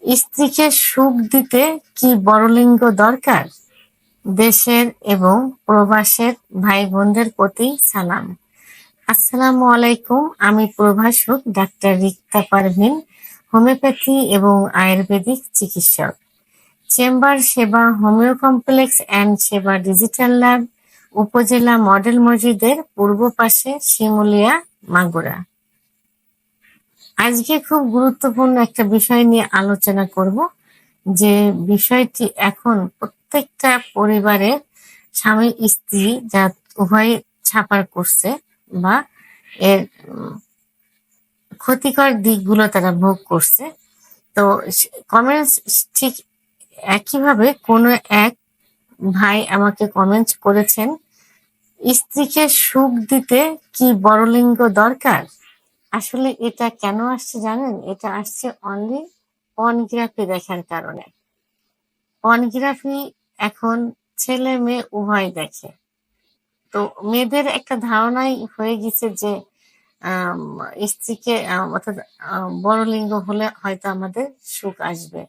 স্ত্রীকে সুখ দিতে কি বড়লিঙ্গ দরকার? দেশের এবং প্রবাসের ভাই বোনদের প্রতি সালাম। আসসালামু আলাইকুম। আমি প্রভাষক ডাক্তার রিক্তা পারভিন, হোমিওপ্যাথি এবং আয়ুর্বেদিক চিকিৎসক। চেম্বার সেবা, হোমিও কমপ্লেক্স অ্যান্ড সেবা ডিজিটাল ল্যাব, উপজেলা মডেল মসজিদের পূর্ব পাশে, শিমুলিয়া, মাগুরা। আজকে খুব গুরুত্বপূর্ণ একটা বিষয় নিয়ে আলোচনা করব, যে বিষয়টি এখন প্রত্যেকটা পরিবারে স্বামী স্ত্রী যা উভয় ছাপার করছে বা এর ক্ষতিকর দিকগুলো তারা ভোগ করছে। তো কমেন্টস ঠিক একইভাবে কোনো এক ভাই আমাকে কমেন্ট করেছেন, স্ত্রীকে সুখ দিতে কি বড়লিঙ্গ দরকার? আসলে এটা কেন আসছে জানেন? এটা আসছে অনলি পর্নোগ্রাফি দেখার কারণে। পর্নোগ্রাফি এখন ছেলে মেয়ে উভয় দেখে। তো মেয়েদের একটা ধারণাই হয়ে গেছে যে আম, স্ত্রীকে অর্থাৎ বড় লিঙ্গ হলে হয়তো আমাদের সুখ আসবে।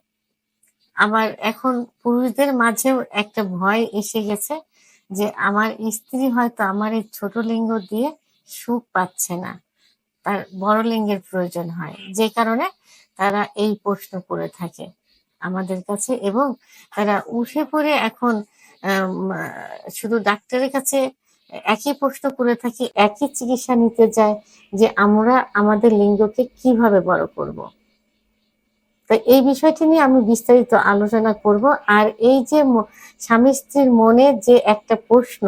আবার এখন পুরুষদের মাঝেও একটা ভয় এসে গেছে যে আমার স্ত্রী হয়তো আমার এই ছোট লিঙ্গ দিয়ে সুখ পাচ্ছে না, তার বড় লিঙ্গের প্রয়োজন হয়, যে কারণে তারা এই প্রশ্ন করে থাকে আমাদের কাছে। এবং তারা উঠে পড়ে এখন শুধু ডাক্তারের কাছে একই প্রশ্ন করে থাকি, একই চিকিৎসা নিতে যায় যে আমরা আমাদের লিঙ্গকে কিভাবে বড় করব। তো এই বিষয়টি নিয়ে আমি বিস্তারিত আলোচনা করব। আর এই যে স্বামী স্ত্রীর মনে যে একটা প্রশ্ন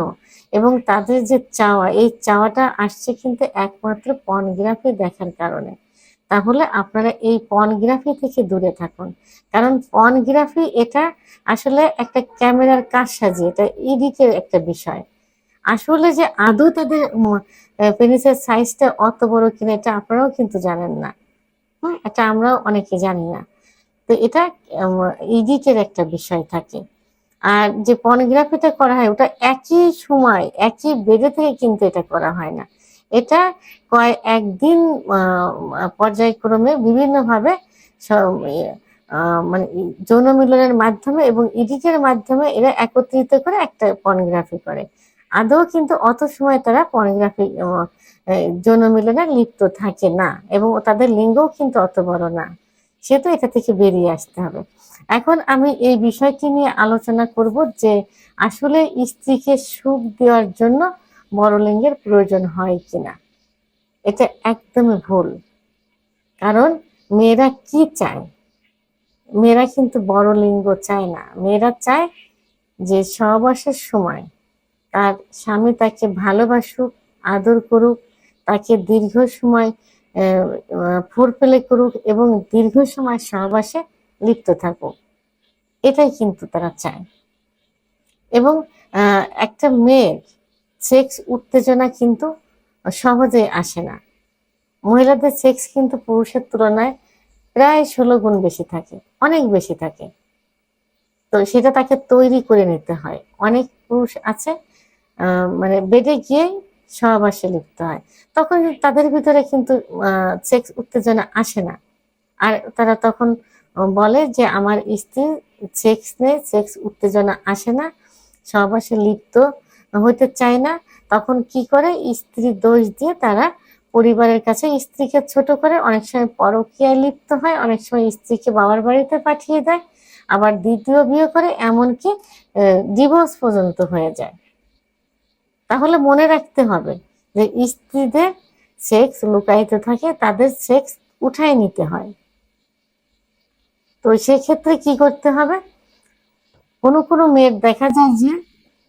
এবং তাদের যে চাওয়া, এই চাওয়াটা আসছে কিন্তু একমাত্র পর্নোগ্রাফি দেখার কারণে। তাহলে আপনারা এই পর্নোগ্রাফি থেকে দূরে থাকুন, কারণ পর্নোগ্রাফি এটা আসলে একটা ক্যামেরার কারসাজি, এটা এডিটের একটা বিষয়। আসলে যে আদৌ তাদের পেনিসের সাইজটা অত বড় কিনা এটা আপনারাও কিন্তু জানেন না। এটা আমরাও অনেকে জানি না। তো এটা এডিটের একটা বিষয় থাকে। আর যে পর্নোগ্রাফিটা করা হয় ওটা একই সময় একই বেডে থেকে কিন্তু এটা করা হয় না। এটা একদিন পর্যায়ক্রমে বিভিন্নভাবে মানে যৌন মিলনের মাধ্যমে এবং এডিটের মাধ্যমে এরা একত্রিত করে একটা পর্নোগ্রাফি করে। আদৌ কিন্তু অত সময় তারা পর্নোগ্রাফি যৌন মিলনে লিপ্ত থাকে না, এবং তাদের লিঙ্গও কিন্তু অত বড় না। সেহেতু এটা থেকে বেরিয়ে আসতে হবে। এখন আমি এই বিষয়টি নিয়ে আলোচনা করব যে আসলে স্ত্রীকে সুখ দেওয়ার জন্য বড় লিঙ্গের প্রয়োজন হয় কিনা। এটা একদমই ভুল। কারণ মেয়েরা কি চায়? মেয়েরা কিন্তু বড় লিঙ্গ চায় না। মেয়েরা চায় যে সহবাসের সময় তার স্বামী তাকে ভালোবাসুক, আদর করুক, তাকে দীর্ঘ সময় ফোরপ্লে করুক এবং দীর্ঘ সময় সহবাসে লিপ্ত থাকুক। এটাই কিন্তু তারা চায়। এবং একটা মেয়ের সেক্স উত্তেজনা কিন্তু সহজে আসে না। মহিলাদের সেক্স কিন্তু পুরুষের তুলনায় প্রায় 16 গুণ বেশি থাকে, অনেক বেশি থাকে। তো সেটা তাকে তৈরি করে নিতে হয়। অনেক পুরুষ আছে মানে বেডে গিয়েই সহবাসে লিপ্ত হয়, তখন তাদের ভিতরে কিন্তু সেক্স উত্তেজনা আসে না। আর তারা তখন বলে যে আমার স্ত্রী সেক্স নেই, সেক্স উত্তেজনা আসে না, সহবাসে লিপ্ত হতে চায় না। তখন কি করে? স্ত্রীর দোষ দিয়ে তারা পরিবারের কাছে স্ত্রীকে ছোট করে, অনেক সময় পরকীয়ায় লিপ্ত হয়, অনেক সময় স্ত্রীকে বাবার বাড়িতে পাঠিয়ে দেয়, আবার দ্বিতীয় বিয়ে করে, এমনকি ডিভোর্স পর্যন্ত হয়ে যায়। তাহলে মনে রাখতে হবে যে স্ত্রীদের সেক্স লুকায়িত থাকে, তাদের সেক্স উঠায় নিতে হয়। তো সেক্ষেত্রে কি করতে হবে? কোনো কোনো মেয়ের দেখা যায় যে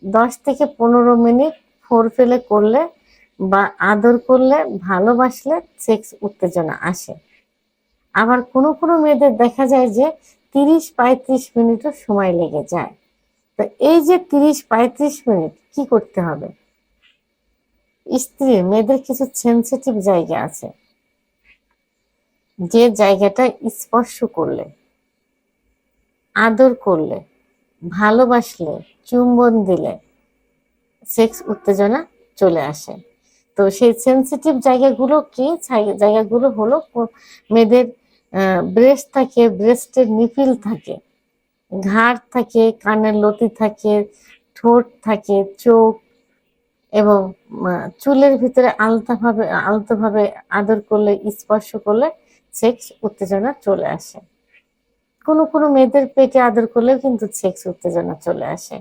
10 থেকে 15 মিনিট ফোরপ্লে করলে বা আদর করলে, ভালোবাসলে সেক্স উত্তেজনা আসে। আবার কোনো কোনো মেয়েদের দেখা যায় যে 30-35 মিনিটও সময় লেগে যায়। তো এই যে 30-35 মিনিট কি করতে হবে? স্ত্রীর, মেয়েদের কিছু সেনসিটিভ জায়গা আছে, যে জায়গাটা স্পর্শ করলে, আদর করলে, ভালোবাসলে, চুম্বন দিলে সেক্স উত্তেজনা চলে আসে। তো সেই সেনসিটিভ জায়গাগুলো কি? জায়গাগুলো হলো মেয়েদের ব্রেস্ট থাকে, ব্রেস্টের নিপিল থাকে, ঘাড় থাকে, কানের লতি থাকে, ঠোঁট থাকে, চোখ, এবং চুলের ভিতরে আলতাভাবে আলতোভাবে আদর করলে, স্পর্শ করলে সেক্স উত্তেজনা চলে আসে। কোনো কোনো মেয়েদের পেটে আদর করলেও কিন্তু সেক্স উত্তেজনা চলে আসে।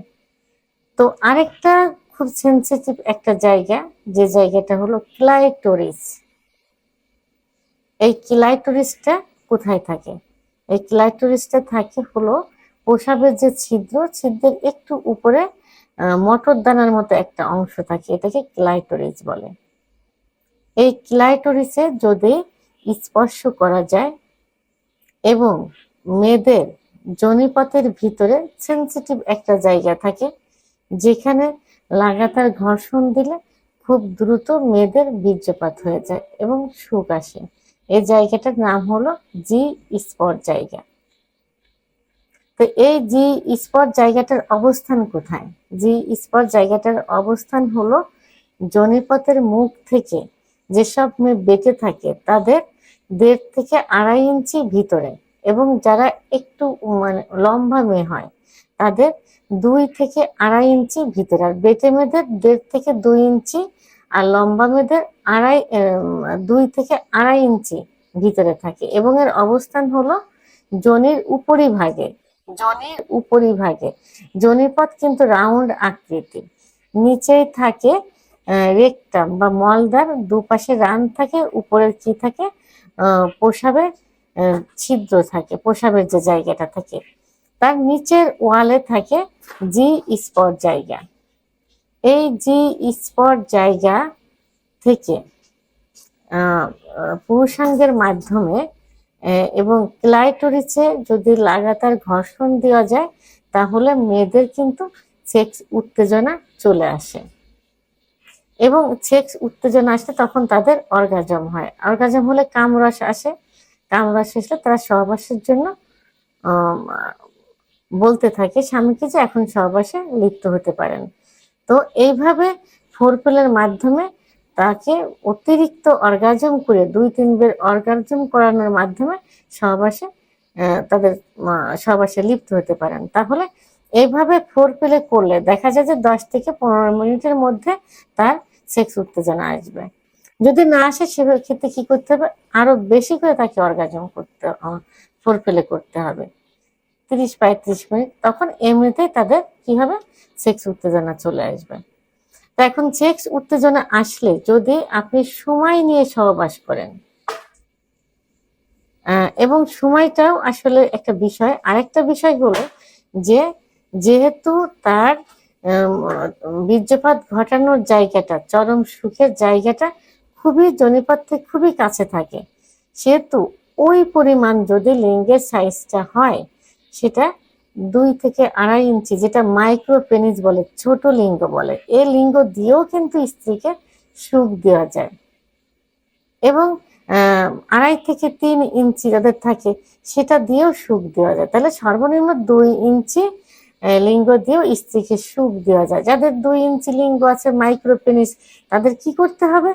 তো আরেকটা খুব সেনসিটিভ একটা জায়গা, যে জায়গাটা হলো ক্লাইটোরিস। এই ক্লাইটোরিসটা কোথায় থাকে? এই ক্লাইটোরিসটা থাকে হলো প্রসাবের যে ছিদ্র, ছিদ্রের একটু উপরে মটর দানার মতো একটা অংশ থাকে, এটাকে ক্লাইটোরিস বলে। এই ক্লাইটোরিসে যদি স্পর্শ করা যায় এবং মেয়েদের যোনিপথের ভিতরে সেনসিটিভ একটা জায়গা থাকে, যেখানে লাগাতার ঘর্ষণ দিলে খুব দ্রুত মেয়েদের বীর্যপাত হয়ে যায় এবং সুখ আসে। এই জায়গাটার নাম হলো জি স্পট জায়গা। তো এই জি স্পট জায়গাটার অবস্থান কোথায়? জি স্পট জায়গাটার অবস্থান হলো যোনিপথের মুখ থেকে যেসব মেয়ে বেঁকে থাকে তাদের 1.5 থেকে 2.5 ইঞ্চি ভিতরে, এবং যারা একটু মানে লম্বা মেয়ে হয় তাদের 2 থেকে 2.5 ইঞ্চি ভিতরে, আর বেটে মেয়েদের 1.5 থেকে 2 ইঞ্চি, আর লম্বা মেয়েদের 2 থেকে 2.5 ইঞ্চি ভিতরে থাকে, এবং এর অবস্থান হলো যোনির উপরিভাগে। যোনির উপরিভাগে যোনিপথ কিন্তু রাউন্ড আকৃতি, নিচেই থাকে রেকটাম বা মলদ্বার, দুপাশে রান থাকে, উপরের কি থাকে, প্রসাবের ছিদ্র থাকে, প্রসাবের যে জায়গাটা থাকে তার নিচের ওয়ালে থাকে জি স্পট জায়গা। এই জি স্পট জায়গা থেকে পুরুষাঙ্গের মাধ্যমে এবং ক্লাইটোরিসে যদি লাগাতার ঘর্ষণ দেওয়া যায় তাহলে মেয়েদের কিন্তু সেক্স উত্তেজনা চলে আসে, এবং সেক্স উত্তেজনা আসলে তখন তাদের অর্গাজম হয়। অর্গাজম হলে কামরস আসে, কামরস আসলে তারা সহবাসের জন্য বলতে থাকে স্বামীকে যে এখন সহবাসে লিপ্ত হতে পারেন। তো এইভাবে ফোরপ্লের মাধ্যমে তাকে অতিরিক্ত অর্গাজম করে 2-3 বার অর্গাজম করানোর মাধ্যমে সহবাসে তাদের সহবাসে লিপ্ত হতে পারেন। তাহলে এইভাবে ফোরপ্লে করলে দেখা যায় যে 10 থেকে 15 মিনিটের মধ্যে তার সেক্স উত্তেজনা আসবে। যদি না আসে সেক্ষেত্রে কি করতে হবে? আরো বেশি করে তাকে অর্গাজম করতে, ফোরপ্লে করতে হবে 30-35 মিনিট, তখন এমনিতেই তাদের কি হবে, সেক্স উত্তেজনা চলে আসবে। তো এখন সেক্স উত্তেজনা আসলে যদি আপনি সময় নিয়ে সহবাস করেন, এবং সময়টাও আসলে একটা বিষয়। আরেকটা বিষয় হলো যে যেহেতু তার বীর্যপাত ঘটানোর জায়গাটা, চরম সুখের জায়গাটা খুবই যোনিপথ থেকে খুবই কাছে থাকে, সেহেতু ওই পরিমাণ যদি লিঙ্গের সাইজটা হয় সেটা 2 থেকে 2.5 ইঞ্চি, যেটা মাইক্রো পেনিস বলে, ছোট লিঙ্গ বলে, এই লিঙ্গ দিয়েও কিন্তু স্ত্রীকে সুখ দেওয়া যায়। এবং 2.5 থেকে 3 ইঞ্চি যাদের থাকে সেটা দিয়েও সুখ দেওয়া যায়। তাহলে সর্বনিম্ন 2 ইঞ্চি লিঙ্গ দিয়েও স্ত্রীকে সুখ দেওয়া যায়। যাদের 2 ইঞ্চি লিঙ্গ আছে, মাইক্রো পেনিস, তাদের কি করতে হবে?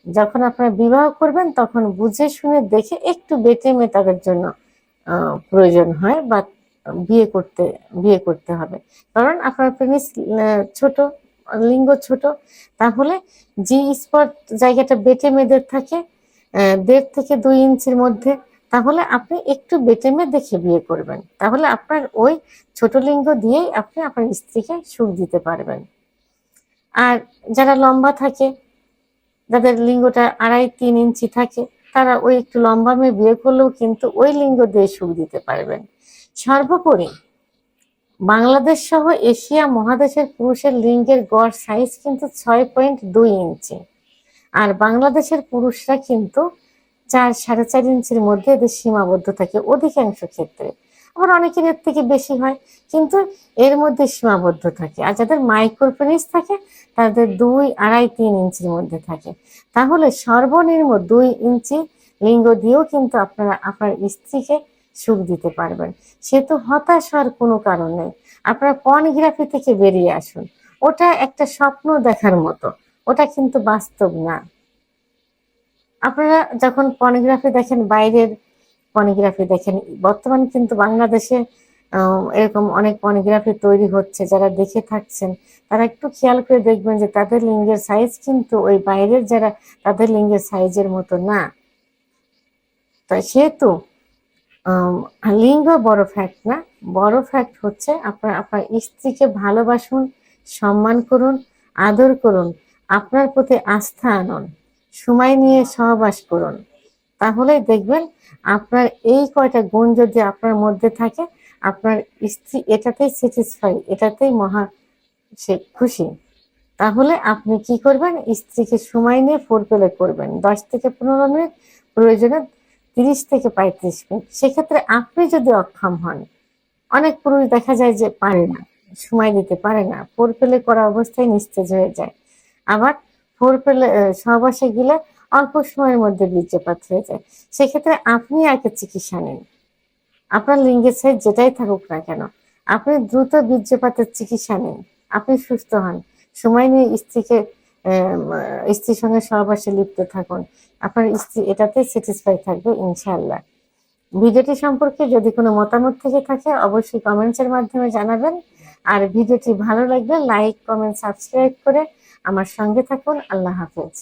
যখন আপনারা বিবাহ করবেন তখন বুঝে শুনে দেখে একটু বেটে মেয়ে তাদের জন্য প্রয়োজন হয়, বা বিয়ে করতে হবে। কারণ আপনার পেনিস ছোট, লিঙ্গ ছোট, তাহলে জি স্পট জায়গাটা বেটে মেয়েদের থাকে 1.5 থেকে 2 ইঞ্চির মধ্যে, তাহলে আপনি একটু বেটে মেয়ে দেখে বিয়ে করবেন। তাহলে আপনার ওই ছোট লিঙ্গ দিয়েই আপনি আপনার স্ত্রীকে সুখ দিতে পারবেন। আর যারা লম্বা থাকে, যাদের লিঙ্গটা 2.5-3 ইঞ্চি থাকে, তারা ওই একটু লম্বা মেয়ে বিয়ে করলেও কিন্তু ওই লিঙ্গ দিয়ে সুখ দিতে পারবেন। সর্বোপরি বাংলাদেশ সহ এশিয়া মহাদেশের পুরুষের লিঙ্গের গড় সাইজ কিন্তু 6.2 ইঞ্চি, আর বাংলাদেশের পুরুষরা কিন্তু 4-4.5 ইঞ্চির মধ্যে এদের সীমাবদ্ধ থাকে অধিকাংশ ক্ষেত্রে। আবার অনেকের এর থেকে বেশি হয়, কিন্তু এর মধ্যে সীমাবদ্ধ থাকে। আর যাদের মাইক্রোপেনিস থাকে তাদের 2-2.5-3 ইঞ্চির মধ্যে থাকে। তাহলে সর্বনিম্ন 2 ইঞ্চি লিঙ্গ দিয়েও কিন্তু আপনারা আপনার স্ত্রীকে সুখ দিতে পারবেন। সে তো হতাশ হওয়ার কোনো কারণ নেই। আপনারা পর্নোগ্রাফি থেকে বেরিয়ে আসুন, ওটা একটা স্বপ্ন দেখার মতো, ওটা কিন্তু বাস্তব না। আপনারা যখন পর্নোগ্রাফি দেখেন বাইরের পর্নোগ্রাফি দেখেন। বর্তমানে কিন্তু বাংলাদেশে এরকম অনেক পর্নোগ্রাফি তৈরি হচ্ছে, যারা দেখে থাকছেন তারা একটু খেয়াল করে দেখবেন যে তাদের লিঙ্গের সাইজ কিন্তু ওই বাইরের যারা তাদের লিঙ্গের সাইজের মতো না। তাই সেহেতু আম লিঙ্গ বড় ফ্যাক্ট না। বড় ফ্যাক্ট হচ্ছে আপনার আপনার স্ত্রীকে ভালোবাসুন, সম্মান করুন, আদর করুন, আপনার প্রতি আস্থা আনুন, সময় নিয়ে সহবাস করুন। তাহলেই দেখবেন আপনার এই কয়টা গুণ যদি আপনার মধ্যে থাকে, আপনার স্ত্রী এটাতেই স্যাটিসফাই, এটাতেই সে খুশি। তাহলে আপনি কি করবেন? স্ত্রীকে সময় নিয়ে ফোরপ্লে করবেন। ১০ থেকে ১৫ মিনিট, প্রয়োজনে ৩০ থেকে ৩৫ মিনিট। সেক্ষেত্রে আপনি যদি অক্ষম হন, অনেক পুরুষ দেখা যায় যে পারে না, সময় দিতে পারে না। ফোরপ্লে করা অবস্থায় নিস্তেজ হয়ে যায়। আবার ফোরপ্লে সহবাসে গেলে অল্প সময়ের মধ্যে বীর্যপাত হয়ে যায়। সেক্ষেত্রে আপনি আগে চিকিৎসা নিন। আপনার লিঙ্গের সাইজ যেটাই থাকুক না কেন, আপনি দ্রুত বীর্যপাতের চিকিৎসা নিন। আপনি সুস্থ হন। সময় নিয়ে স্ত্রীর সঙ্গে সহবাসে লিপ্ত থাকুন। আপনার স্ত্রী এটাতে স্যাটিসফাই থাকবে ইনশাআল্লাহ। ভিডিওটি সম্পর্কে যদি কোনো মতামত থেকে থাকে অবশ্যই কমেন্টসের মাধ্যমে জানাবেন। আর ভিডিওটি ভালো লাগলে লাইক, কমেন্ট, সাবস্ক্রাইব করে আমার সঙ্গে থাকুন। আল্লাহ হাফেজ।